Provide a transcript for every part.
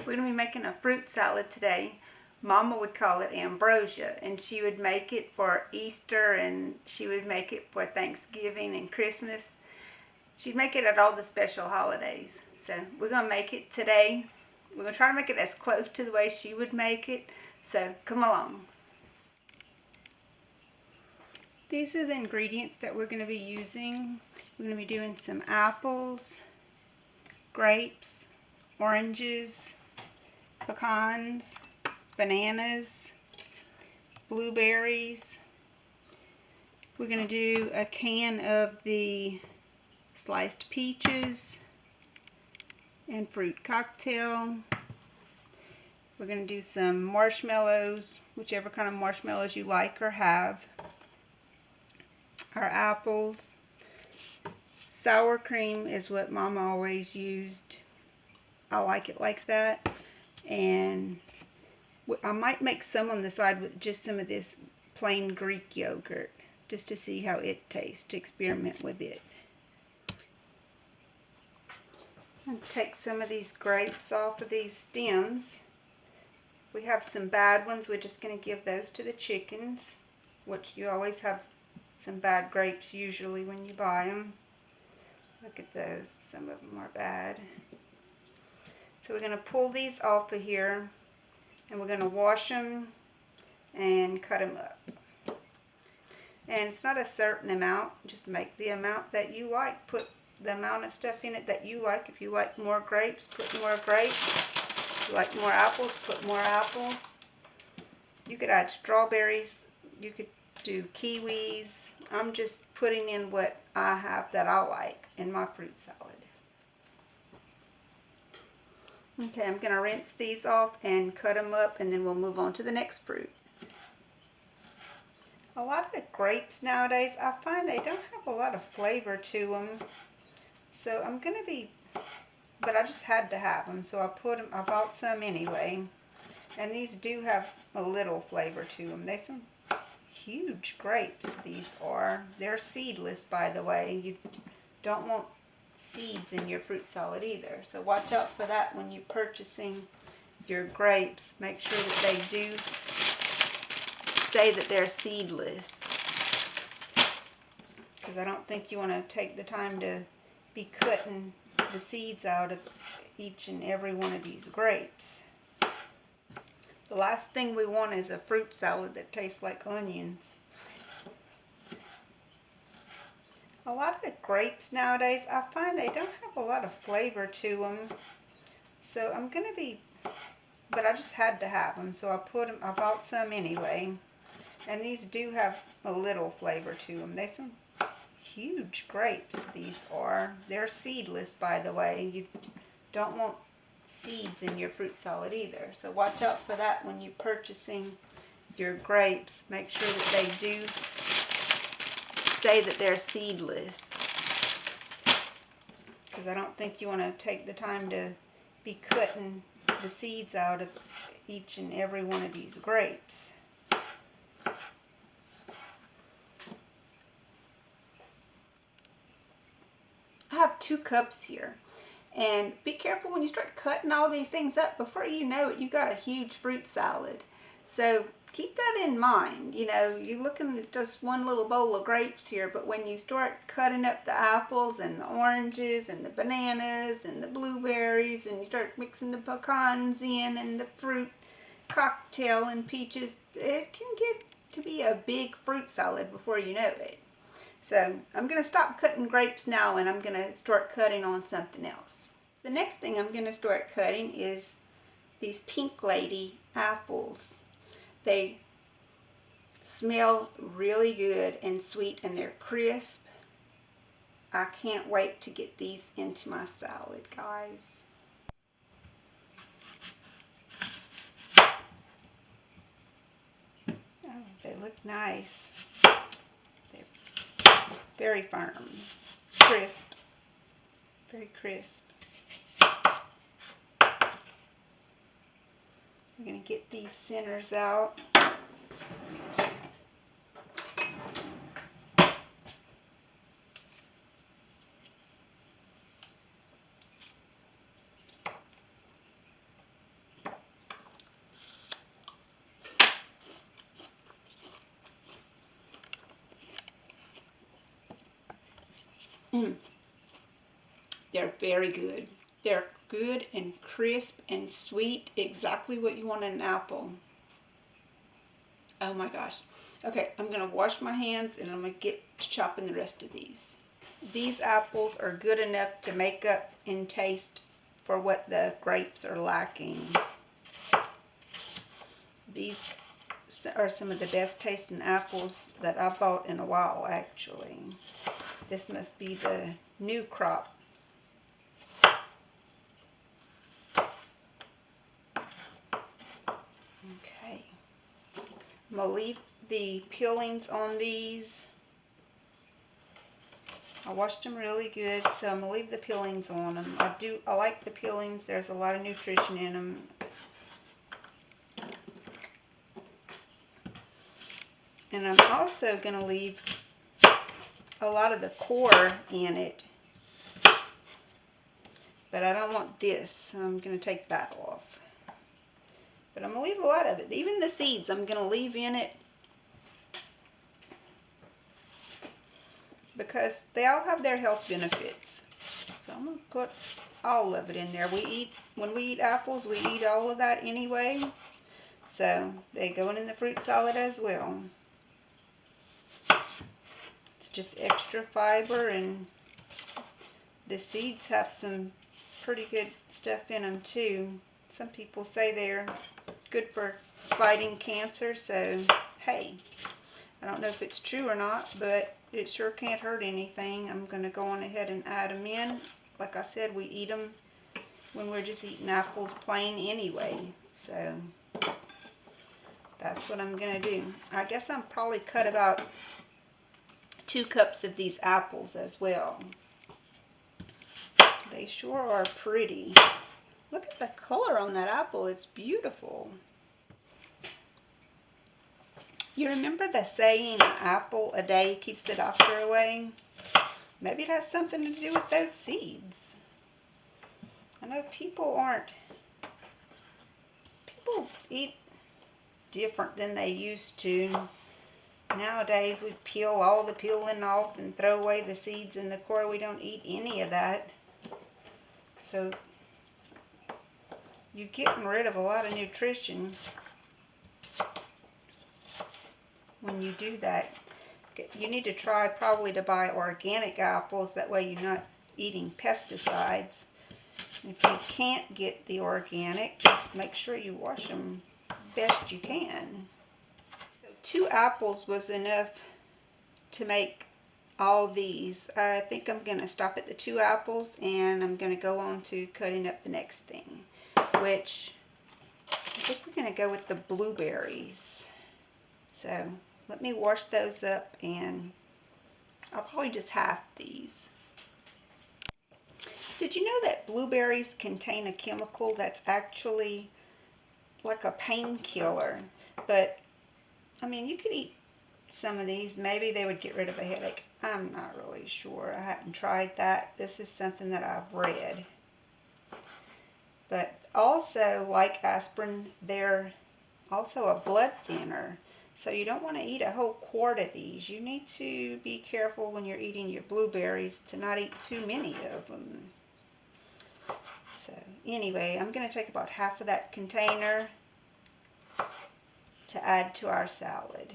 We're going to be making a fruit salad today. Mama would call it ambrosia, and she would make it for Easter, and she would make it for Thanksgiving and Christmas. She'd make it at all the special holidays. So we're going to make it today. We're going to try to make it as close to the way she would make it. So come along. These are the ingredients that we're going to be using. We're going to be doing some apples, grapes, oranges, pecans, bananas, blueberries. We're going to do a can of the sliced peaches and fruit cocktail. We're going to do some marshmallows, whichever kind of marshmallows you like or have. Our apples. Sour cream is what Mama always used. I like it like that. And I might make some on the side with just some of this plain Greek yogurt, just to see how it tastes, to experiment with it. I'm going to take some of these grapes off of these stems. If we have some bad ones, we're just going to give those to the chickens, which you always have some bad grapes usually when you buy them. Look at those, some of them are bad. So we're going to pull these off of here, and we're going to wash them and cut them up. And it's not a certain amount, just make the amount that you like. Put the amount of stuff in it that you like. If you like more grapes, put more grapes. If you like more apples, put more apples. You could add strawberries. You could do kiwis. I'm just putting in what I have that I like in my fruit salad. Okay, I'm going to rinse these off and cut them up, and then we'll move on to the next fruit. A lot of the grapes nowadays, I find they don't have a lot of flavor to them. So I'm going to be, but I just had to have them, so I bought some anyway. And these do have a little flavor to them. They're some huge grapes, these are. They're seedless, by the way. You don't want seeds in your fruit salad either. So watch out for that when you're purchasing your grapes. Make sure that they do say that they're seedless, because I don't think you want to take the time to be cutting the seeds out of each and every one of these grapes. The last thing we want is a fruit salad that tastes like onions. A lot of the grapes nowadays, I find they don't have a lot of flavor to them. So I'm going to be, but I just had to have them, so I bought some anyway. And these do have a little flavor to them. They're some huge grapes, these are. They're seedless, by the way. You don't want seeds in your fruit salad either. So watch out for that when you're purchasing your grapes. Make sure that they do say that they're seedless, because I don't think you want to take the time to be cutting the seeds out of each and every one of these grapes. I have 2 cups here, and be careful when you start cutting all these things up. Before you know it, you got a huge fruit salad. So keep that in mind. You know, you're looking at just one little bowl of grapes here, but when you start cutting up the apples and the oranges and the bananas and the blueberries, and you start mixing the pecans in and the fruit cocktail and peaches, it can get to be a big fruit salad before you know it. So I'm going to stop cutting grapes now, and I'm going to start cutting on something else. The next thing I'm going to start cutting is these Pink Lady apples. They smell really good and sweet, and they're crisp. I can't wait to get these into my salad, guys. Oh, they look nice. Very firm, crisp, very crisp. We're going to get these centers out. Mm, they're very good. They're good and crisp and sweet, exactly what you want in an apple. Oh my gosh. Okay, I'm gonna wash my hands and I'm gonna get to chopping the rest of these. These apples are good enough to make up in taste for what the grapes are lacking. These are some of the best tasting apples that I bought in a while, actually. This must be the new crop. Okay. I'm going to leave the peelings on these. I washed them really good, so I'm going to leave the peelings on them. I like the peelings. There's a lot of nutrition in them. And I'm also going to leave a lot of the core in it. But I don't want this, so I'm going to take that off. But I'm going to leave a lot of it. Even the seeds I'm going to leave in it, because they all have their health benefits. So I'm going to put all of it in there. When we eat apples, we eat all of that anyway. So they go in the fruit salad as well. It's just extra fiber, and the seeds have some pretty good stuff in them too. Some people say they're good for fighting cancer, so hey, I don't know if it's true or not, but it sure can't hurt anything. I'm going to go on ahead and add them in. Like I said, we eat them when we're just eating apples plain anyway, so that's what I'm going to do. I guess I'm probably cut about 2 cups of these apples as well. They sure are pretty. Look at the color on that apple. It's beautiful. You remember the saying, an apple a day keeps the doctor away? Maybe it has something to do with those seeds. I know people eat different than they used to. Nowadays we peel all the peeling off and throw away the seeds and the core. We don't eat any of that. So you're getting rid of a lot of nutrition when you do that. You need to try probably to buy organic apples. That way you're not eating pesticides. If you can't get the organic, just make sure you wash them best you can. So 2 apples was enough to make all these. I think I'm going to stop at the 2 apples, and I'm going to go on to cutting up the next thing, which I think we're going to go with the blueberries. So let me wash those up, and I'll probably just half these. Did you know that blueberries contain a chemical that's actually like a painkiller? But, I mean, you could eat some of these. Maybe they would get rid of a headache. I'm not really sure. I haven't tried that. This is something that I've read. But also, like aspirin, they're also a blood thinner. So you don't want to eat a whole quart of these. You need to be careful when you're eating your blueberries to not eat too many of them. So anyway, I'm going to take about half of that container to add to our salad.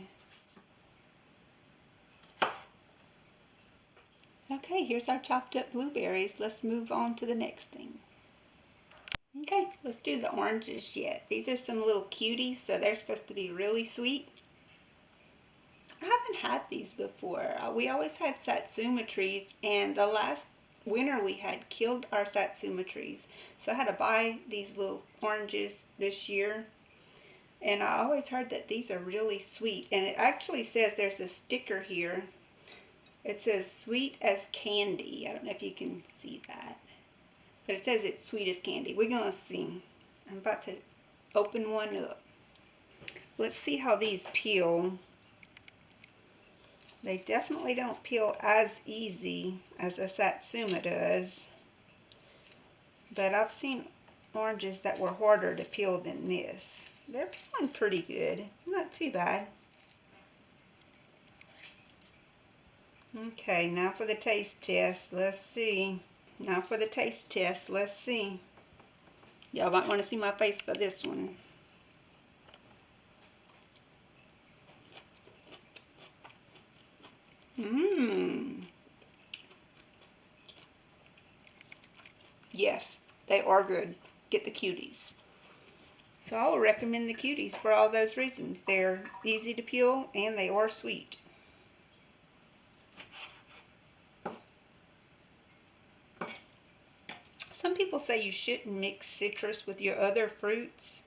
Okay, here's our chopped up blueberries. Let's move on to the next thing. Okay, let's do the oranges yet. These are some little cuties, so they're supposed to be really sweet. I haven't had these before. We always had satsuma trees, and the last winter we had killed our satsuma trees. So I had to buy these little oranges this year. And I always heard that these are really sweet. And it actually says, there's a sticker here. It says sweet as candy. I don't know if you can see that. But it says it's sweet as candy. We're going to see. I'm about to open one up. Let's see how these peel. They definitely don't peel as easy as a satsuma does. But I've seen oranges that were harder to peel than this. They're peeling pretty good. Not too bad. Okay, now for the taste test. Let's see. Now for the taste test. Let's see. Y'all might want to see my face for this one. Mmm. Yes, they are good. Get the cuties. So I will recommend the cuties for all those reasons. They're easy to peel and they are sweet. Some people say you shouldn't mix citrus with your other fruits,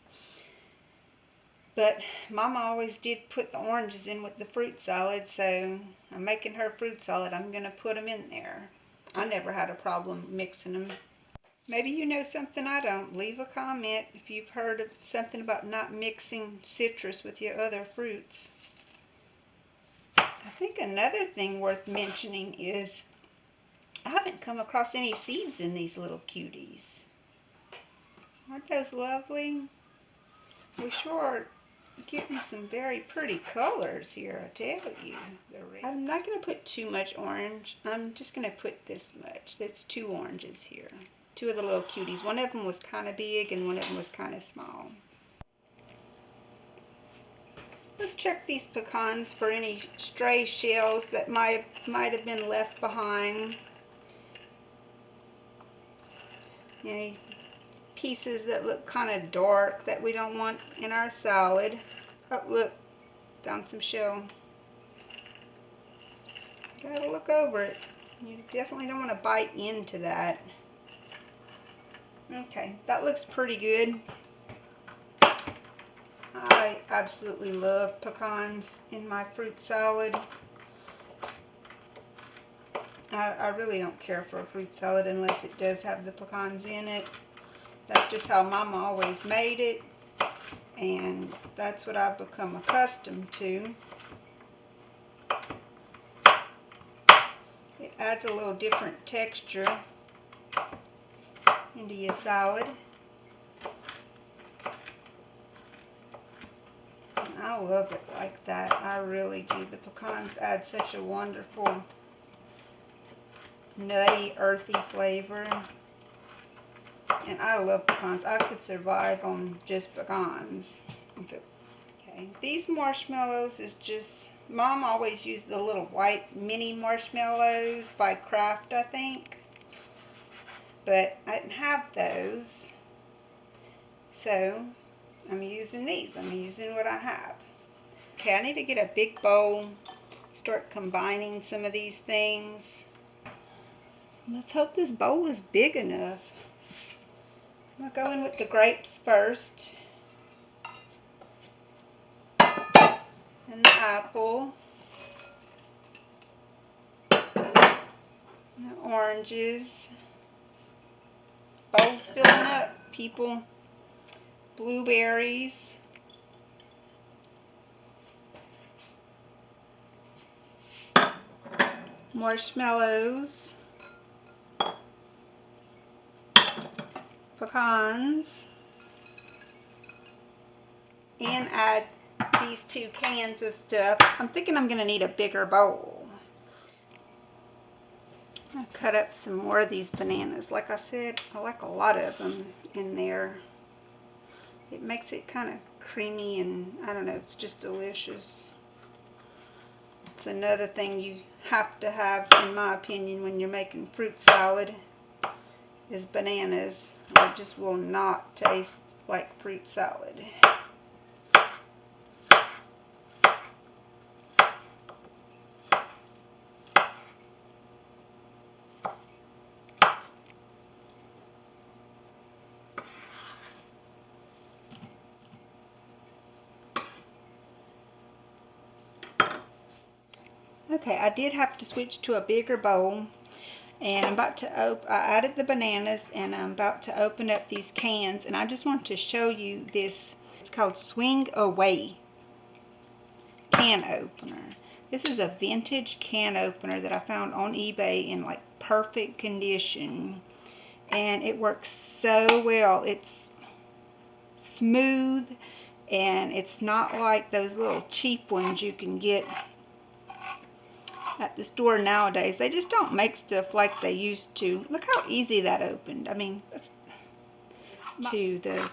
but Mama always did put the oranges in with the fruit salad, so I'm making her fruit salad. I'm going to put them in there. I never had a problem mixing them. Maybe you know something I don't. Leave a comment if you've heard of something about not mixing citrus with your other fruits. I think another thing worth mentioning is I haven't come across any seeds in these little cuties. Aren't those lovely? We sure are getting some very pretty colors here, I tell you. I'm not going to put too much orange. I'm just going to put this much. That's 2 oranges here. 2 of the little cuties. One of them was kind of big and one of them was kind of small. Let's check these pecans for any stray shells that might have been left behind. Any pieces that look kind of dark that we don't want in our salad. Oh, look, found some shell. Gotta look over it. You definitely don't want to bite into that. Okay, that looks pretty good. I absolutely love pecans in my fruit salad. I really don't care for a fruit salad unless it does have the pecans in it. That's just how Mama always made it, and that's what I've become accustomed to. It adds a little different texture into your salad. And I love it like that. I really do. The pecans add such a wonderful nutty, earthy flavor. And I love pecans. I could survive on just pecans. Okay, these marshmallows is just, Mom always used the little white mini marshmallows by Kraft, I think. But I didn't have those. So I'm using these. I'm using what I have. Okay, I need to get a big bowl, start combining some of these things. Let's hope this bowl is big enough. I'm going to go in with the grapes first. And the apple. And the oranges. Bowl's filling up, people. Blueberries. Marshmallows. Pecans. And add these 2 cans of stuff. I'm thinking I'm going to need a bigger bowl. I'll cut up some more of these bananas. Like I said, I like a lot of them in there. It makes it kind of creamy and I don't know, it's just delicious. It's another thing you have to have, in my opinion, when you're making fruit salad is bananas. Or it just will not taste like fruit salad. Okay, I did have to switch to a bigger bowl, and I'm about to I added the bananas, and I'm about to open up these cans, and I just want to show you this. It's called Swing Away can opener. This is a vintage can opener that I found on eBay in like perfect condition, and it works so well. It's smooth, and it's not like those little cheap ones you can get at the store nowadays. They just don't make stuff like they used to. Look how easy that opened. I mean, to the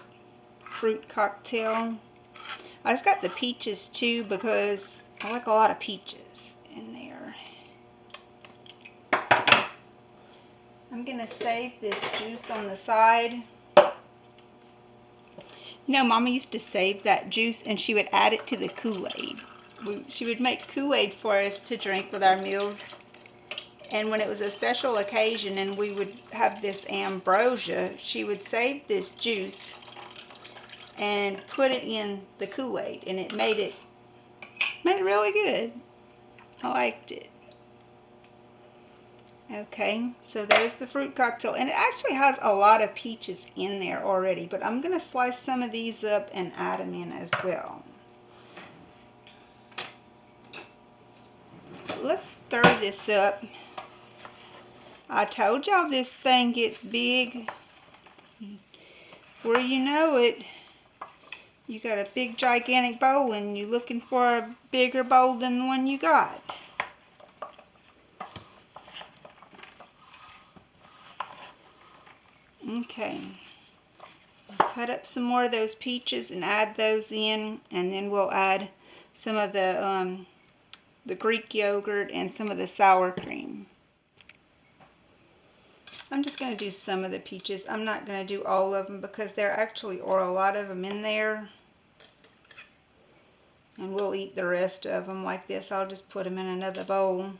fruit cocktail. I just got the peaches too because I like a lot of peaches in there. I'm gonna save this juice on the side. You know, Mama used to save that juice and she would add it to the Kool-Aid. She would make Kool-Aid for us to drink with our meals. And when it was a special occasion and we would have this ambrosia, she would save this juice and put it in the Kool-Aid, and it made it really good. I liked it. Okay, so there's the fruit cocktail, and it actually has a lot of peaches in there already, but I'm going to slice some of these up and add them in as well. Let's stir this up. I told y'all this thing gets big. Before you know it, you got a big gigantic bowl and you're looking for a bigger bowl than the one you got. Okay, cut up some more of those peaches and add those in, and then we'll add some of the Greek yogurt and some of the sour cream. I'm just going to do some of the peaches. I'm not going to do all of them because there actually are a lot of them in there. And we'll eat the rest of them like this. I'll just put them in another bowl.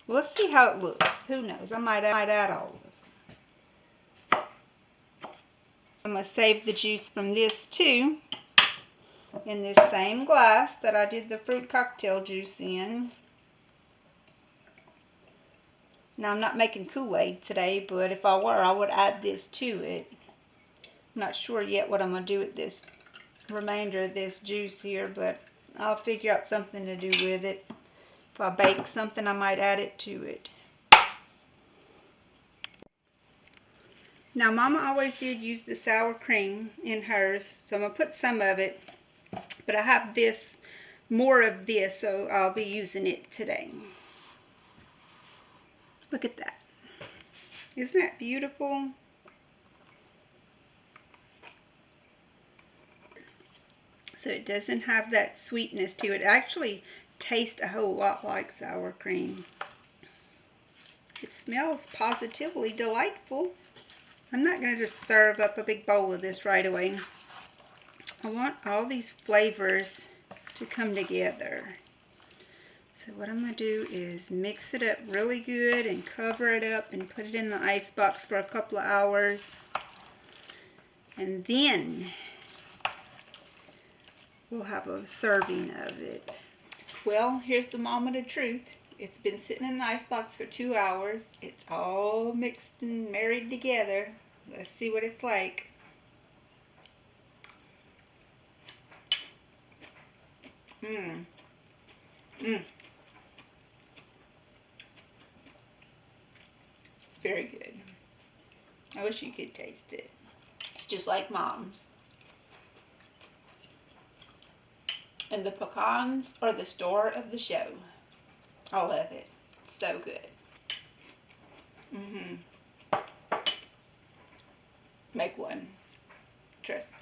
Well, let's see how it looks. Who knows? I might add all of them. I'm going to save the juice from this too, in this same glass that I did the fruit cocktail juice in. Now, I'm not making Kool-Aid today, but if I were, I would add this to it. I'm not sure yet what I'm going to do with this remainder of this juice here, but I'll figure out something to do with it. If I bake something, I might add it to it. Now, Mama always did use the sour cream in hers, so I'm going to put some of it, but I have more of this, so I'll be using it today. Look at that. Isn't that beautiful? So it doesn't have that sweetness to it. It actually tastes a whole lot like sour cream. It smells positively delightful. I'm not going to just serve up a big bowl of this right away. I want all these flavors to come together. So what I'm going to do is mix it up really good and cover it up and put it in the ice box for a couple of hours. And then we'll have a serving of it. Well, here's the moment of truth. It's been sitting in the icebox for 2 hours. It's all mixed and married together. Let's see what it's like. It's very good. I wish you could taste it. It's just like Mom's. And the pecans are the star of the show. I love it. It's so good. Make one. Trust me.